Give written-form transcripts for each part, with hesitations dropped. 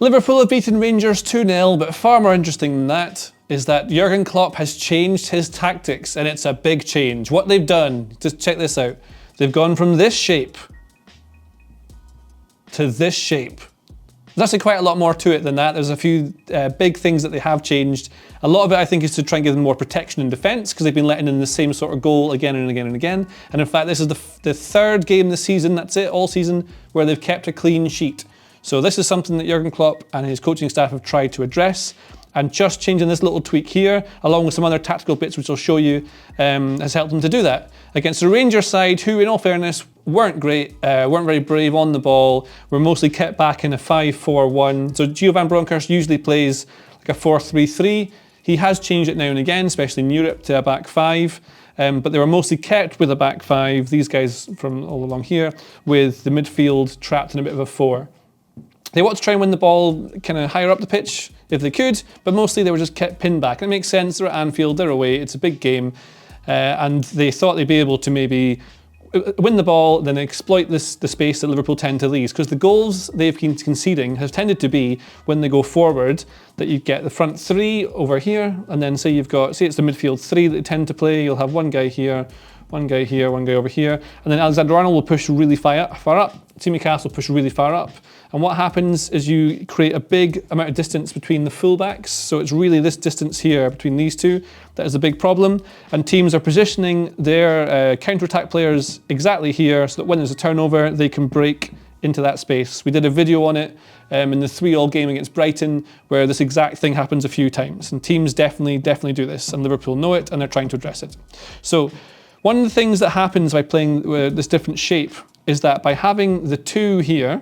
Liverpool have beaten Rangers 2-0, but far more interesting than that is that Jurgen Klopp has changed his tactics, and it's a big change. What they've done, just check this out, they've gone from this shape to this shape. There's actually quite a lot more to it than that. There's a few big things that they have changed. A lot of it, I think, is to try and give them more protection in defence, because they've been letting in the same sort of goal again and again and again. And in fact, this is the third game this season, that's it, all season, where they've kept a clean sheet. So this is something that Jurgen Klopp and his coaching staff have tried to address. And just changing this little tweak here, along with some other tactical bits which I'll show you, has helped them to do that. Against the Rangers side, who in all fairness weren't great, weren't very brave on the ball, were mostly kept back in a 5-4-1. So Gio van Bronckhorst usually plays like a 4-3-3. He has changed it now and again, especially in Europe, to a back five. But they were mostly kept with a back five, these guys from all along here, with the midfield trapped in a bit of a 4. They want to try and win the ball kind of higher up the pitch if they could, but mostly they were just kept pinned back. And it makes sense, they're at Anfield, they're away, it's a big game, and they thought they'd be able to maybe win the ball, then exploit the space that Liverpool tend to lose. Because the goals they've been conceding have tended to be when they go forward, that you get the front three over here, and then say it's the midfield three that they tend to play, you'll have one guy here, one guy here, one guy over here, and then Alexander-Arnold will push really far up, Tsimikas will push really far up, and what happens is you create a big amount of distance between the fullbacks, so it's really this distance here between these two that is a big problem, and teams are positioning their counter-attack players exactly here so that when there's a turnover they can break into that space. We did a video on it in the 3-3 game against Brighton where this exact thing happens a few times, and teams definitely do this, and Liverpool know it and they're trying to address it. So one of the things that happens by playing this different shape is that by having the two here,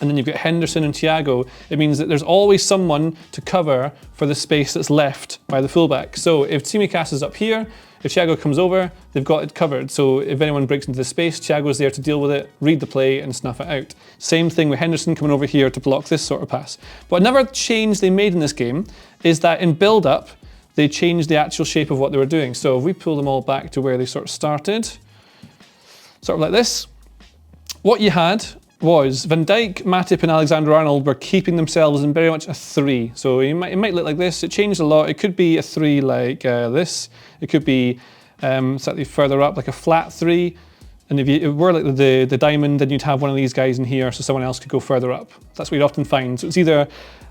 and then you've got Henderson and Thiago, it means that there's always someone to cover for the space that's left by the fullback. So if Tsimikas is up here, if Thiago comes over, they've got it covered. So if anyone breaks into the space, Thiago's there to deal with it, read the play and snuff it out. Same thing with Henderson coming over here to block this sort of pass. But another change they made in this game is that in build-up, they changed the actual shape of what they were doing. So if we pull them all back to where they sort of started, sort of like this, what you had was Van Dijk, Matip and Alexander-Arnold were keeping themselves in very much a 3. So it might look like this, it changed a lot. It could be a 3 like this, it could be slightly further up like a flat 3. And if it were like the diamond, then you'd have one of these guys in here so someone else could go further up. That's what you'd often find. So it's either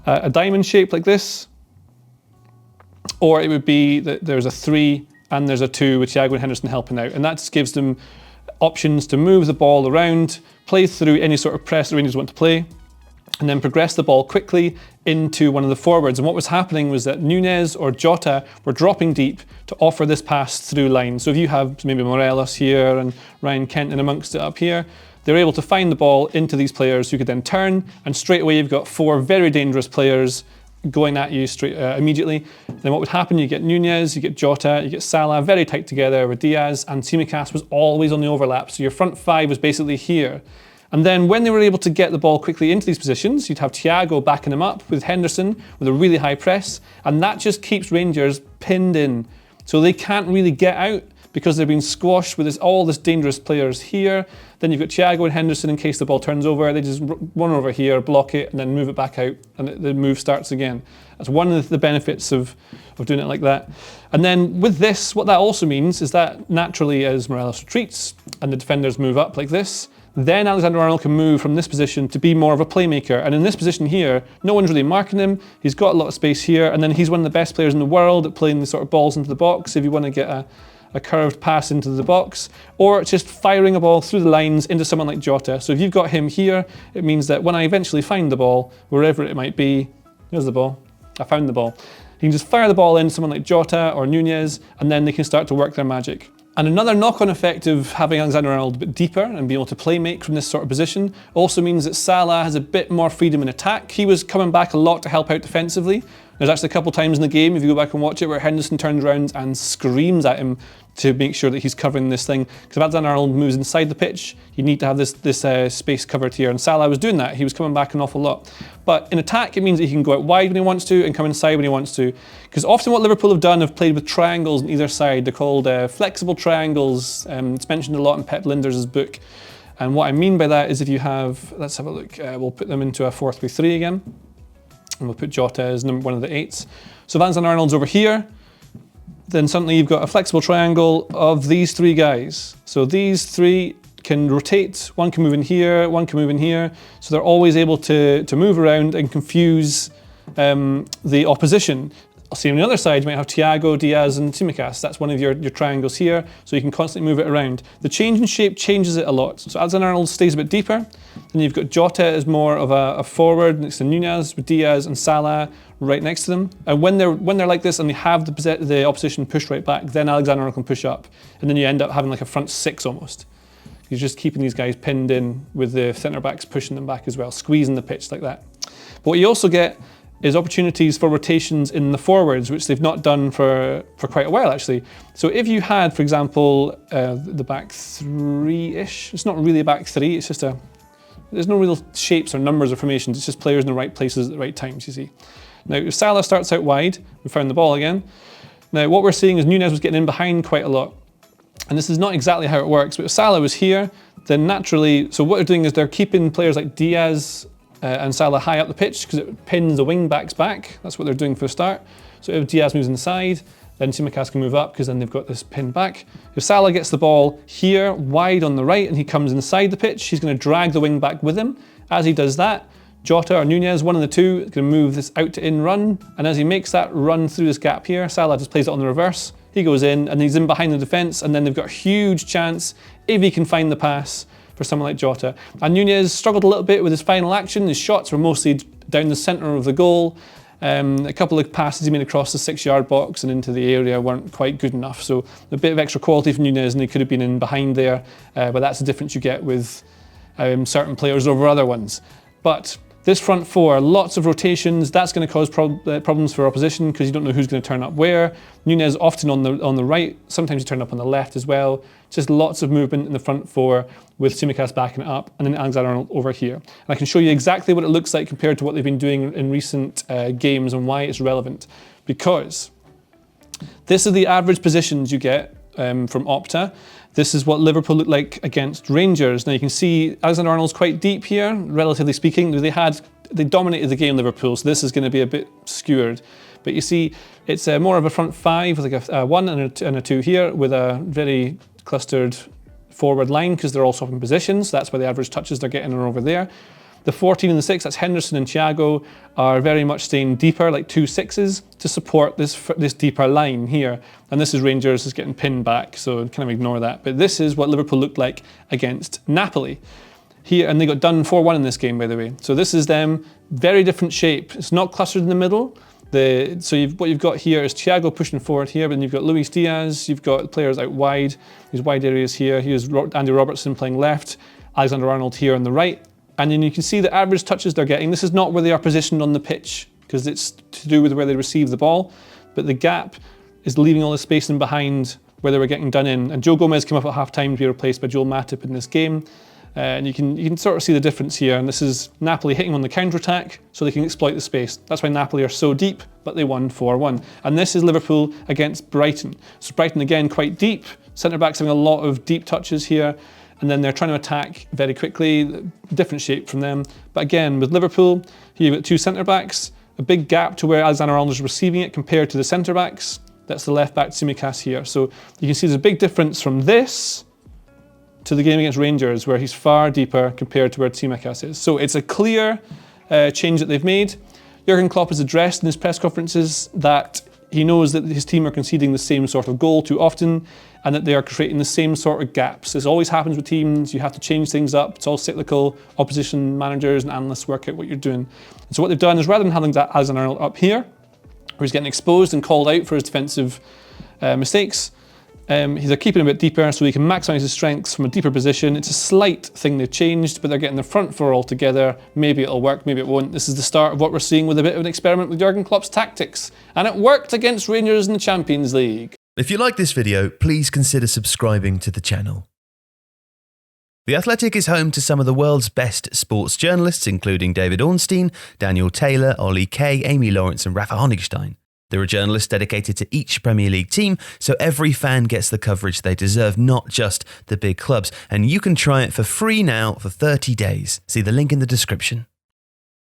a diamond shape like this, or it would be that there's a 3 and there's a 2 with Thiago and Henderson helping out. And that just gives them options to move the ball around, play through any sort of press the Rangers want to play, and then progress the ball quickly into one of the forwards. And what was happening was that Nunez or Jota were dropping deep to offer this pass through line. So if you have maybe Morelos here and Ryan Kent in amongst it up here, they're able to find the ball into these players who could then turn, and straight away you've got 4 very dangerous players going at you straight immediately. Then what would happen, you get Nunez, you get Jota, you get Salah very tight together with Diaz, and Tsimikas was always on the overlap. So your front 5 was basically here. And then when they were able to get the ball quickly into these positions, you'd have Thiago backing him up with Henderson with a really high press, and that just keeps Rangers pinned in. So they can't really get out because they've been squashed with all this dangerous players here. Then you've got Thiago and Henderson in case the ball turns over. They just run over here, block it, and then move it back out, and the move starts again. That's one of the benefits of doing it like that. And then with this, what that also means is that naturally as Morelos retreats and the defenders move up like this, then Alexander-Arnold can move from this position to be more of a playmaker. And in this position here, no one's really marking him. He's got a lot of space here, and then he's one of the best players in the world at playing the sort of balls into the box if you want to get a curved pass into the box, or it's just firing a ball through the lines into someone like Jota. So if you've got him here, it means that when I eventually find the ball, wherever it might be, there's the ball, I found the ball. You can just fire the ball in someone like Jota or Nunez, and then they can start to work their magic. And another knock-on effect of having Alexander-Arnold a bit deeper and being able to play make from this sort of position also means that Salah has a bit more freedom in attack. He was coming back a lot to help out defensively. There's actually a couple of times in the game, if you go back and watch it, where Henderson turns around and screams at him to make sure that he's covering this thing. Because if Alexander-Arnold moves inside the pitch, you need to have this space covered here. And Salah was doing that. He was coming back an awful lot. But in attack, it means that he can go out wide when he wants to and come inside when he wants to. Because often what Liverpool have done have played with triangles on either side. They're called flexible triangles. It's mentioned a lot in Pep Lijnders' book. And what I mean by that is if you have, let's have a look, we'll put them into a 4-3-3 again. and we'll put Jota as one of the 8s. So if Alexander-Arnold's over here, then suddenly you've got a flexible triangle of these 3 guys. So these 3 can rotate, one can move in here, one can move in here, so they're always able to move around and confuse the opposition. See, on the other side, you might have Thiago, Diaz and Tsimikas. That's one of your triangles here, so you can constantly move it around. The change in shape changes it a lot. So Alexander-Arnold stays a bit deeper, then you've got Jota as more of a forward next to Nunez, with Diaz and Salah right next to them. And when they're like this and they have the opposition pushed right back, then Alexander-Arnold can push up, and then you end up having like a front 6 almost. You're just keeping these guys pinned in with the centre-backs pushing them back as well, squeezing the pitch like that. But what you also get is opportunities for rotations in the forwards, which they've not done for quite a while actually. So if you had, for example, the back 3-ish, it's not really a back 3, it's just there's no real shapes or numbers or formations, it's just players in the right places at the right times, you see. Now, if Salah starts out wide, we found the ball again. Now, what we're seeing is Nunez was getting in behind quite a lot. And this is not exactly how it works, but if Salah was here, then naturally, so what they're doing is they're keeping players like Diaz and Salah high up the pitch because it pins the wing backs back. That's what they're doing for a start. So if Diaz moves inside, then Tsimikas can move up because then they've got this pin back. If Salah gets the ball here, wide on the right, and he comes inside the pitch, he's going to drag the wing back with him. As he does that, Jota or Nunez, one of the 2, is going to move this out to in run. And as he makes that run through this gap here, Salah just plays it on the reverse. He goes in and he's in behind the defence, and then they've got a huge chance if he can find the pass for someone like Jota. And Nunez struggled a little bit with his final action. His shots were mostly down the centre of the goal. A couple of passes he made across the 6-yard box and into the area weren't quite good enough. So a bit of extra quality from Nunez, and he could have been in behind there. But that's the difference you get with certain players over other ones. But this front 4, lots of rotations. That's going to cause problems for opposition because you don't know who's going to turn up where. Nunez often on the right, sometimes you turn up on the left as well. Just lots of movement in the front 4 with Tsimikas backing it up, and then Alexander-Arnold over here. And I can show you exactly what it looks like compared to what they've been doing in recent games and why it's relevant. Because this is the average positions you get from Opta. This is what Liverpool looked like against Rangers. Now you can see Alexander-Arnold's quite deep here, relatively speaking. They dominated the game, Liverpool, so this is going to be a bit skewered. But you see, it's more of a front 5 with like a 1 and a 2 here with a very clustered forward line because they're all swapping positions. That's why the average touches they're getting are over there. The 14 and the 6, that's Henderson and Thiago, are very much staying deeper, like 2 6s, to support this deeper line here. And this is Rangers is getting pinned back, so kind of ignore that. But this is what Liverpool looked like against Napoli. Here, and they got done 4-1 in this game, by the way. So this is them, very different shape. It's not clustered in the middle. What you've got here is Thiago pushing forward here, but then you've got Luis Diaz, you've got players out wide, these wide areas here. Here's Andy Robertson playing left, Alexander-Arnold here on the right. And then you can see the average touches they're getting. This is not where they are positioned on the pitch because it's to do with where they receive the ball, but the gap is leaving all the space in behind where they were getting done in. And Joe Gomez came up at half-time to be replaced by Joel Matip in this game. And you can sort of see the difference here. And this is Napoli hitting on the counter-attack so they can exploit the space. That's why Napoli are so deep, but they won 4-1. And this is Liverpool against Brighton. So Brighton, again, quite deep. Centre-backs having a lot of deep touches here. And then they're trying to attack very quickly, different shape from them. But again, with Liverpool, here you've got 2 centre-backs, a big gap to where Alexander-Arnold is receiving it compared to the centre-backs. That's the left-back Tsimikas here. So you can see there's a big difference from this to the game against Rangers, where he's far deeper compared to where Tsimikas is. So it's a clear change that they've made. Jurgen Klopp has addressed in his press conferences that he knows that his team are conceding the same sort of goal too often and that they are creating the same sort of gaps. This always happens with teams. You have to change things up. It's all cyclical. Opposition managers and analysts work out what you're doing. And so what they've done is rather than having that Alexander-Arnold up here, where he's getting exposed and called out for his defensive mistakes, they're keeping him a bit deeper so he can maximise his strengths from a deeper position. It's a slight thing they've changed, but they're getting the front 4 all together. Maybe it'll work, maybe it won't. This is the start of what we're seeing with a bit of an experiment with Jurgen Klopp's tactics. And it worked against Rangers in the Champions League. If you like this video, please consider subscribing to the channel. The Athletic is home to some of the world's best sports journalists, including David Ornstein, Daniel Taylor, Ollie Kay, Amy Lawrence and Rafa Honigstein. There are journalists dedicated to each Premier League team, so every fan gets the coverage they deserve, not just the big clubs. And you can try it for free now for 30 days. See the link in the description.